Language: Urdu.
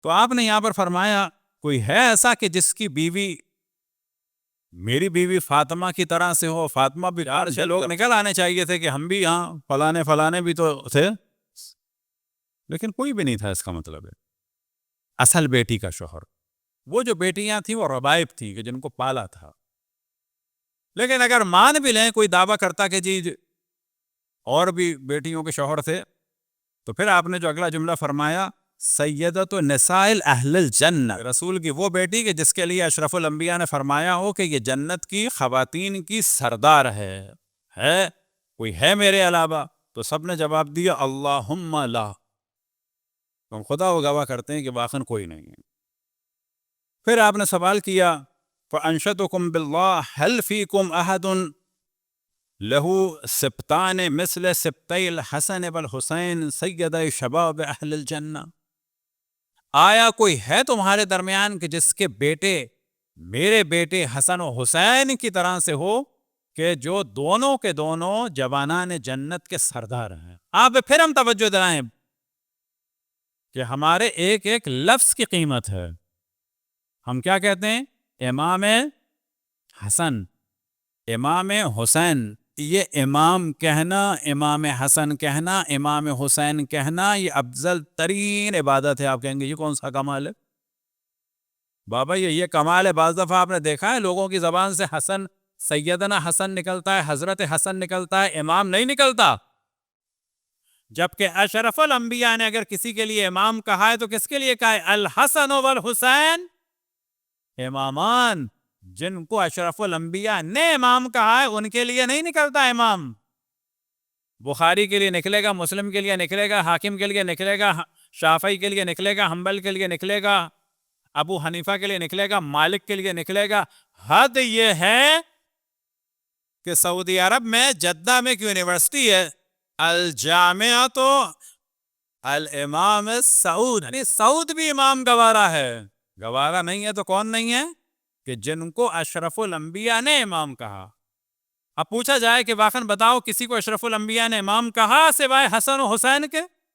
تو آپ نے یہاں پر فرمایا کوئی ہے ایسا کہ جس کی بیوی میری بیوی فاطمہ کی طرح سے ہو؟ فاطمہ بھی لوگ نکل آنے چاہیے تھے کہ ہم بھی یہاں فلانے بھی تو تھے، لیکن کوئی بھی نہیں تھا۔ اس کا مطلب ہے اصل بیٹی کا شوہر، وہ جو بیٹیاں تھیں وہ ربائب تھیں کہ جن کو پالا تھا۔ لیکن اگر مان بھی لیں، کوئی دعویٰ کرتا کہ جی اور بھی بیٹیوں کے شوہر تھے، تو پھر آپ نے جو اگلا جملہ فرمایا سیدۃ نساء اہل الجنہ، رسول کی وہ بیٹی کہ جس کے لیے اشرف الانبیاء نے فرمایا ہو کہ یہ جنت کی خواتین کی سردار ہے کوئی ہے میرے علاوہ؟ تو سب نے جواب دیا اللہم لا، تو خدا وہ گواہ کرتے ہیں کہ واقعاً کوئی نہیں ہے۔ پھر آپ نے سوال کیا فانشدکم باللہ هل فیکم احد لہو سبتان مثل سبتی الحسن والحسین سیدی شباب اہل الجنہ، آیا کوئی ہے تمہارے درمیان کہ جس کے بیٹے میرے بیٹے حسن و حسین کی طرح سے ہو، کہ جو دونوں کے دونوں جوانان جنت کے سردار ہیں؟ آپ پھر ہم توجہ دلائیں کہ ہمارے ایک ایک لفظ کی قیمت ہے۔ ہم کیا کہتے ہیں؟ امام حسن، امام حسین، یہ امام کہنا، امام حسن کہنا، امام حسین کہنا، یہ افضل ترین عبادت ہے۔ آپ کہیں گے یہ کون سا کمال ہے؟ بابا یہ کمال ہے۔ بعض دفعہ آپ نے دیکھا ہے لوگوں کی زبان سے حسن، سیدنا حسن نکلتا ہے، حضرت حسن نکلتا ہے، امام نہیں نکلتا۔ جبکہ اشرف الانبیاء نے اگر کسی کے لیے امام کہا ہے تو کس کے لیے کہا ہے؟ الحسن والحسین امامان، جن کو اشرف الانبیاء نے امام کہا ہے ان کے لیے نہیں نکلتا امام۔ بخاری کے لیے نکلے گا، مسلم کے لیے نکلے گا، حاکم کے لیے نکلے گا، شافعی کے لیے نکلے گا، حنبل کے لیے نکلے گا، ابو حنیفہ کے لیے نکلے گا، مالک کے لیے نکلے گا۔ حد یہ ہے کہ سعودی عرب میں جدہ میں ایک یونیورسٹی ہے الجامعۃ الامام سعود، یعنی سعود بھی امام گوارا ہے۔ گوارا نہیں ہے تو کون نہیں ہے؟ کہ جن کو اشرف الانبیاء نے امام کہا۔ اب پوچھا جائے کہ واقعاً بتاؤ کسی کو اشرف الانبیاء نے امام کہا سوائے حسن و حسین کے؟